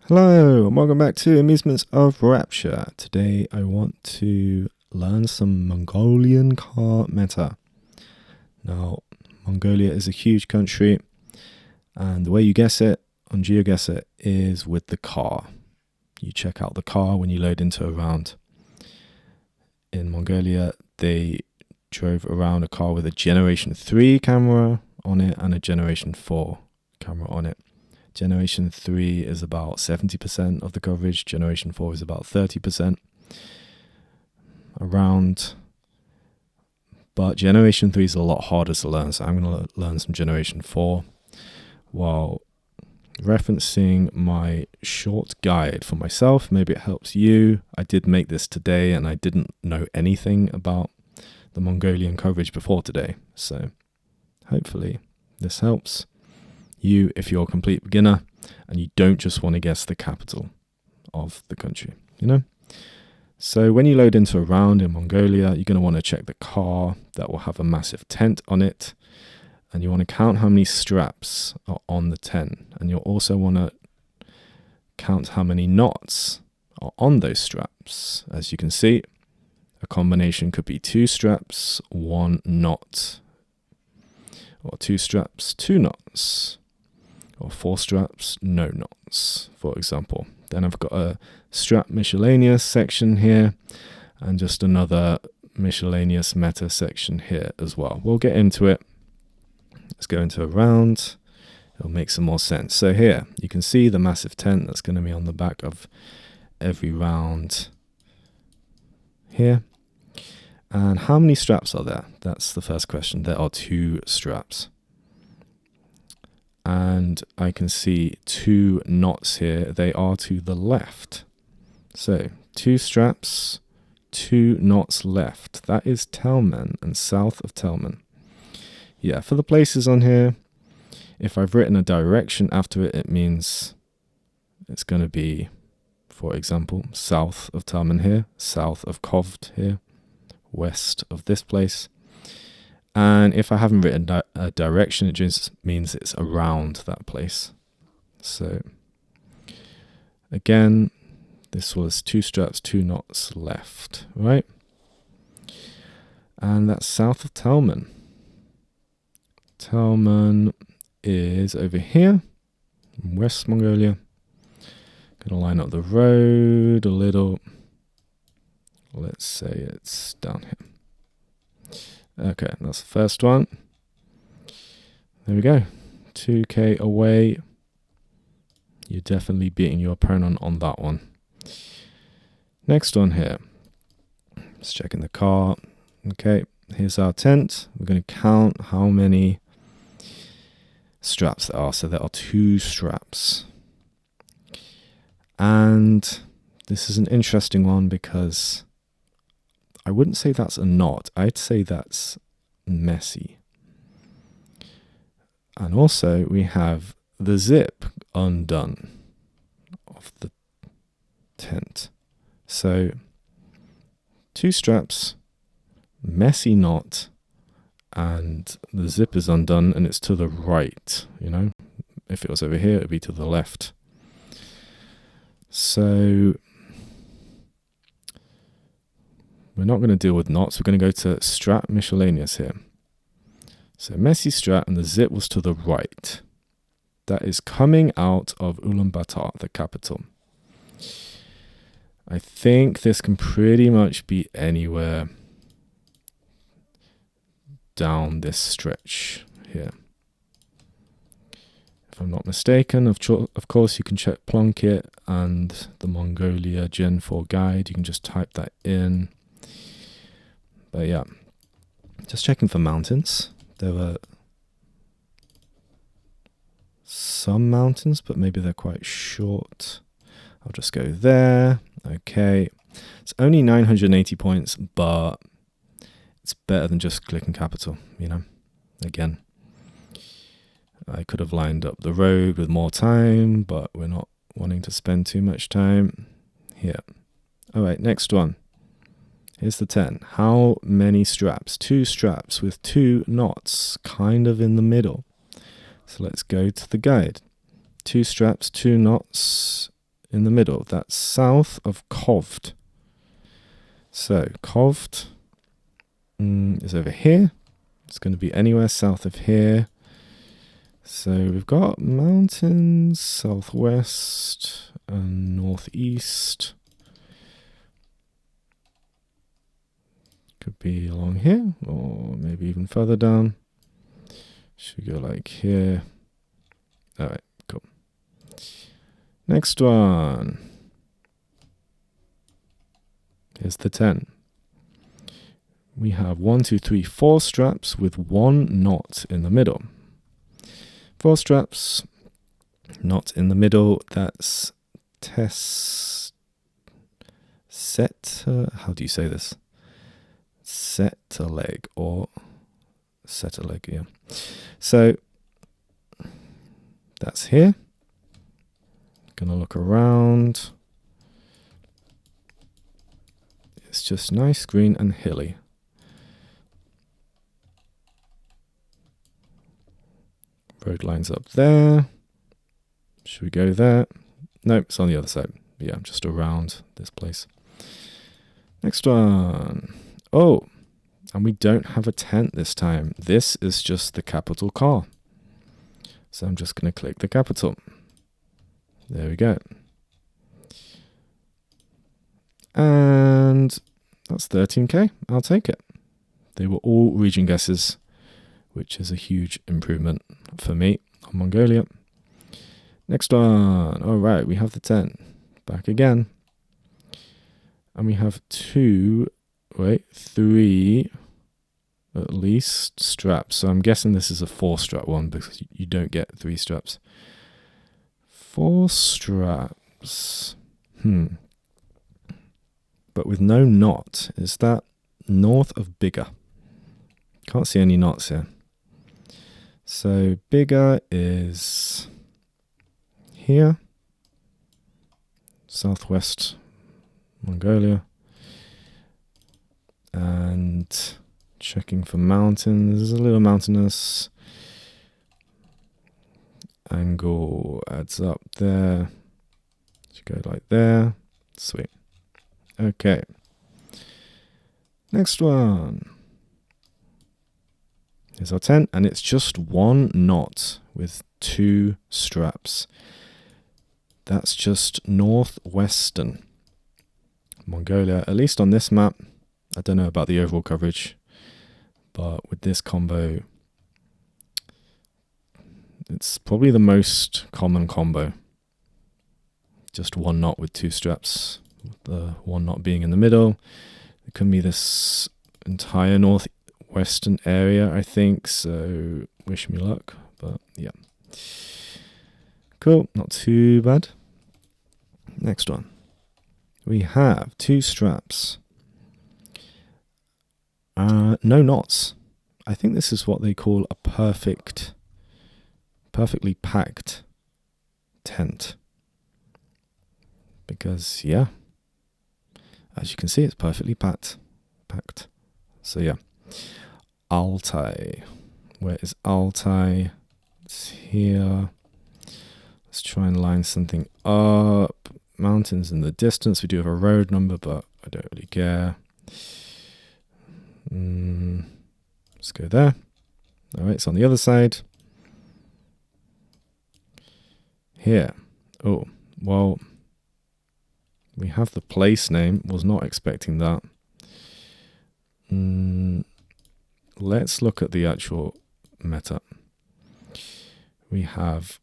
Hello, and welcome back to Amusements of Rapture. Today I want to learn some Mongolian car meta. Now, Mongolia is a huge country, and the way you guess it on GeoGuessr is with the car. You check out the car when you load into a round. In Mongolia, they drove around a car with a Generation 3 camera on it and a Generation 4 camera on it. Generation 3 is about 70% of the coverage. Generation 4 is about 30% around. But Generation 3 is a lot harder to learn, so I'm going to learn some Generation 4 while referencing my short guide for myself. Maybe it helps you. I did make this today and I didn't know anything about the Mongolian coverage before today. So hopefully this helps you if you're a complete beginner and you don't just want to guess the capital of the country, So when you load into a round in Mongolia, you're going to want to check the car that will have a massive tent on it, and you want to count how many straps are on the tent, and you'll also want to count how many knots are on those straps. As you can see, a combination could be 2 straps, 1 knot, or 2 straps, 2 knots, or 4 straps, no knots, for example. Then I've got a strap miscellaneous section here and just another miscellaneous meta section here as well. We'll get into it. Let's go into a round. It'll make some more sense. So here you can see the massive tent that's going to be on the back of every round here. And how many straps are there? That's the first question. There are 2 straps. And I can see 2 knots here. They are to the left. So 2 straps, 2 knots left. That is Telmen and south of Telmen. Yeah, for the places on here, if I've written a direction after it, it means it's going to be, for example, south of Telmen here, south of Kovd here, west of this place. And if I haven't written a direction, it just means it's around that place. So again, this was 2 straps, 2 knots left, right? And that's south of Telmen. Telmen is over here in West Mongolia. Gonna line up the road a little. Let's say it's down here. Okay, that's the first one. There we go. 2k away. You're definitely beating your opponent on that one. Next one here. Just checking the car. Okay, here's our tent. We're going to count how many straps there are. So there are 2 straps. And this is an interesting one because I wouldn't say that's a knot. I'd say that's messy. And also we have the zip undone of the tent. So 2 straps, messy knot, and the zip is undone and it's to the right, If it was over here, it would be to the left. So we're not going to deal with knots. We're going to go to strap miscellaneous here. So messy strap and the zip was to the right. That is coming out of Ulaanbaatar, the capital. I think this can pretty much be anywhere down this stretch here. If I'm not mistaken, of course you can check Plunkett and the Mongolia Gen 4 guide. You can just type that in. But yeah, just checking for mountains. There were some mountains, but maybe they're quite short. I'll just go there. Okay. It's only 980 points, but it's better than just clicking capital, Again, I could have lined up the road with more time, but we're not wanting to spend too much time here. All right, next one. Here's the 10. How many straps? 2 straps with 2 knots, kind of in the middle. So let's go to the guide. 2 straps, 2 knots in the middle. That's south of Kovd. So Kovd is over here. It's going to be anywhere south of here. So we've got mountains southwest and northeast. Could be along here or maybe even further down. Should we go like here? All right, cool. Next one. Here's the 10. We have 1, 2, 3, 4 straps with 1 knot in the middle. 4 straps, knot in the middle. That's how do you say this? Set a leg, yeah. So that's here. Gonna look around. It's just nice, green and hilly. Road lines up there. Should we go there? Nope, it's on the other side. Yeah, just around this place. Next one. Oh, and we don't have a tent this time. This is just the capital car. So I'm just going to click the capital. There we go. And that's 13k. I'll take it. They were all region guesses, which is a huge improvement for me on Mongolia. Next one. All right, we have the 10. Back again. And we have 3 at least straps. So I'm guessing this is a 4-strap one because you don't get 3 straps. 4 straps. But with no knot. Is that north of Bigger? Can't see any knots here. So Bigger is here. Southwest Mongolia. And checking for mountains. There's a little mountainous. Angle adds up there. Should go like there. Sweet. Okay. Next one. Here's our tent, and it's just 1 knot with 2 straps. That's just northwestern Mongolia, at least on this map. I don't know about the overall coverage, but with this combo, it's probably the most common combo. Just 1 knot with 2 straps, the 1 knot being in the middle. It can be this entire northwestern area, I think, so wish me luck, but yeah. Cool, not too bad. Next one. We have 2 straps. No knots. I think this is what they call a perfectly packed tent. Because, yeah, as you can see, it's perfectly packed. So, yeah. Altai. Where is Altai? It's here. Let's try and line something up. Mountains in the distance. We do have a road number, but I don't really care. Let's go there. All right, it's on the other side. Here. Oh, well, we have the place name. Was not expecting that. Let's look at the actual meta. We have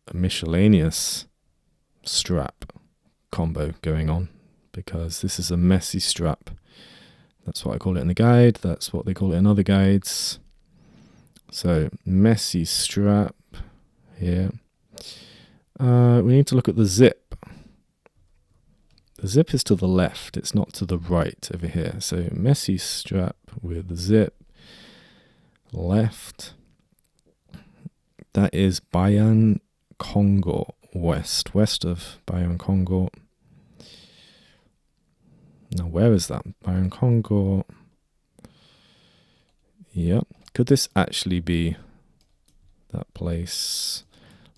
a miscellaneous strap combo going on because this is a messy strap. That's what I call it in the guide. That's what they call it in other guides. So messy strap here. We need to look at the zip. The zip is to the left. It's not to the right over here. So messy strap with the zip left. That is Bayan Kongo west of Bayan Kongo. Now, where is that? Bayan Kongo. Yep. Could this actually be that place?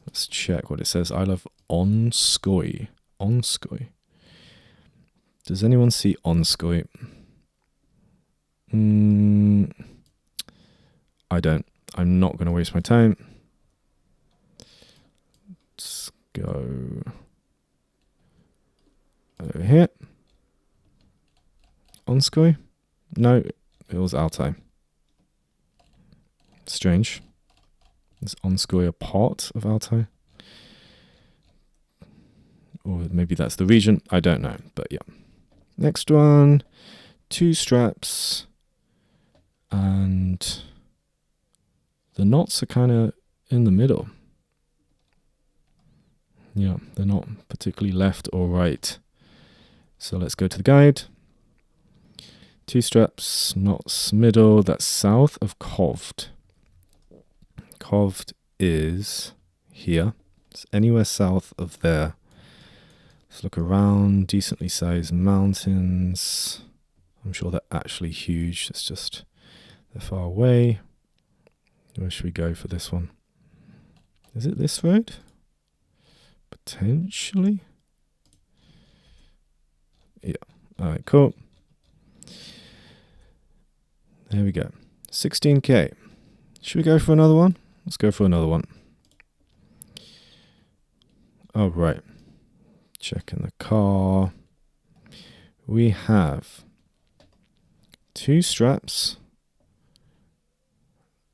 Let's check what it says. I love Onskoy. Onskoy. Does anyone see Onskoy? I don't. I'm not going to waste my time. Let's go over here. Onskoy? No, it was Altai. Strange. Is Onskoy a part of Altai? Or maybe that's the region. I don't know, but yeah. Next one. 2 straps. And the knots are kind of in the middle. Yeah, they're not particularly left or right. So let's go to the guide. 2 straps, knots middle. That's south of Kovd. Kovd is here. It's anywhere south of there. Let's look around. Decently sized mountains. I'm sure they're actually huge. It's just they're far away. Where should we go for this one? Is it this road? Potentially. Yeah. Alright, cool. There we go. 16k. Should we go for another one? Let's go for another one. Oh, right. Checking the car. We have 2 straps.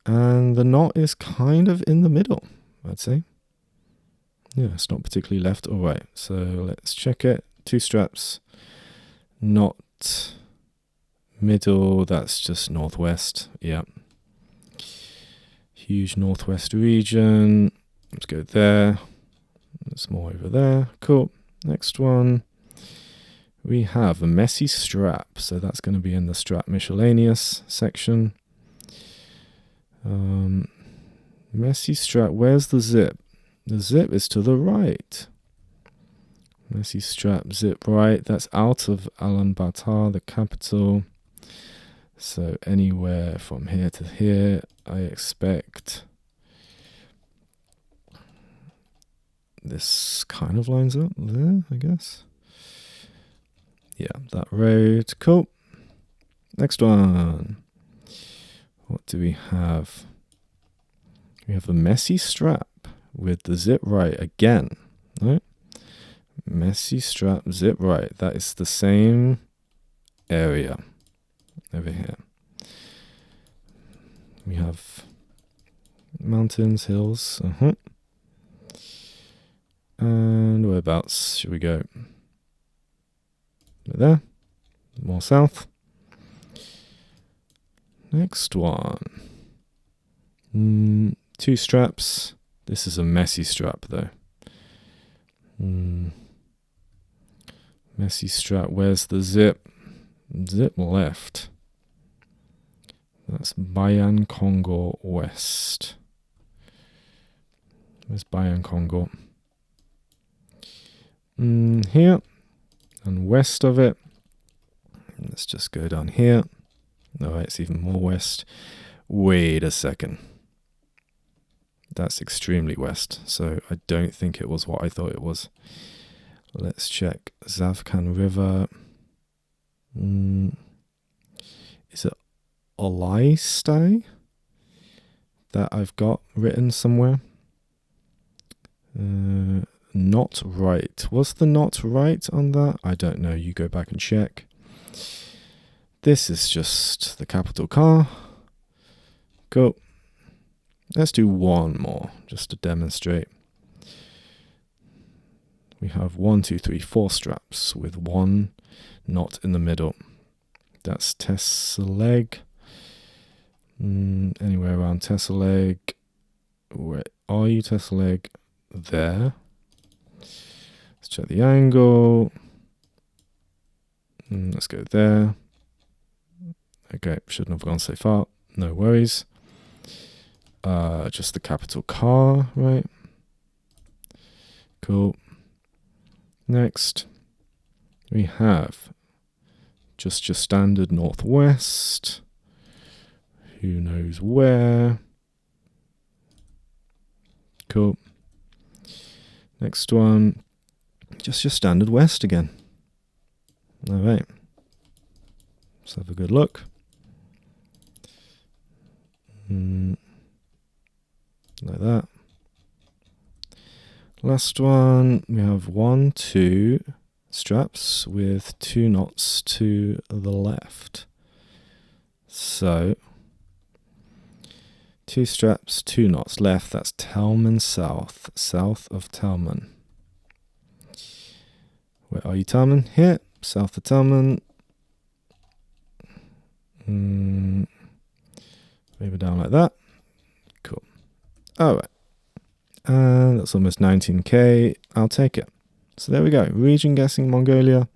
And the knot is kind of in the middle, I'd say. Yeah, it's not particularly left or right. So let's check it. 2 straps. Knot middle. That's just northwest. Yeah. Huge northwest region. Let's go there. There's more over there. Cool. Next one. We have a messy strap. So that's going to be in the strap miscellaneous section. Messy strap. Where's the zip? The zip is to the right. Messy strap, zip right. That's out of Ulaanbaatar, the capital. So anywhere from here to here, I expect this kind of lines up there, I guess. Yeah, that road. Cool. Next one. What do we have? We have a messy strap with the zip right again. Right? Messy strap, zip right. That is the same area over here. We have mountains, hills. And whereabouts should we go? Right there. More south. Next one. 2 straps. This is a messy strap though. Messy strap. Where's the zip? Zip left. That's Bayan Congo West. Where's Bayan Congo? Here. And west of it. Let's just go down here. Alright, it's even more west. Wait a second. That's extremely west, so I don't think it was what I thought it was. Let's check. Zavkan River. Is it Olaistay that I've got written somewhere? Not right. Was the not right on that? I don't know. You go back and check. This is just the capital car. Cool. Let's do one more just to demonstrate. We have 1, 2, 3, 4 straps with 1 knot in the middle. That's Tesseleg. Anywhere around Tesseleg. Where are you, Tesseleg? There. Let's check the angle. Let's go there. Okay, shouldn't have gone so far. No worries. Just the capital car, right? Cool. Next, we have just your standard northwest. Who knows where? Cool. Next one, just your standard west again. All right. Let's have a good look. Like that. Last one, we have 1, 2 straps with 2 knots to the left. So 2 straps, 2 knots left. That's Telman south, south of Telman. Where are you, Telman? Here, south of Telman. Maybe down like that. Cool. All right. And that's almost 19k. I'll take it. So there we go. Region guessing Mongolia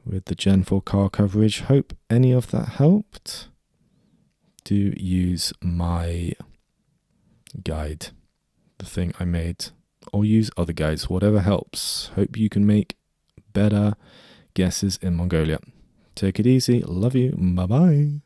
with the Gen 4 car coverage. Hope any of that helped. Do use my guide, the thing I made, or use other guides, whatever helps. Hope you can make better guesses in Mongolia. Take it easy. Love you. Bye-bye.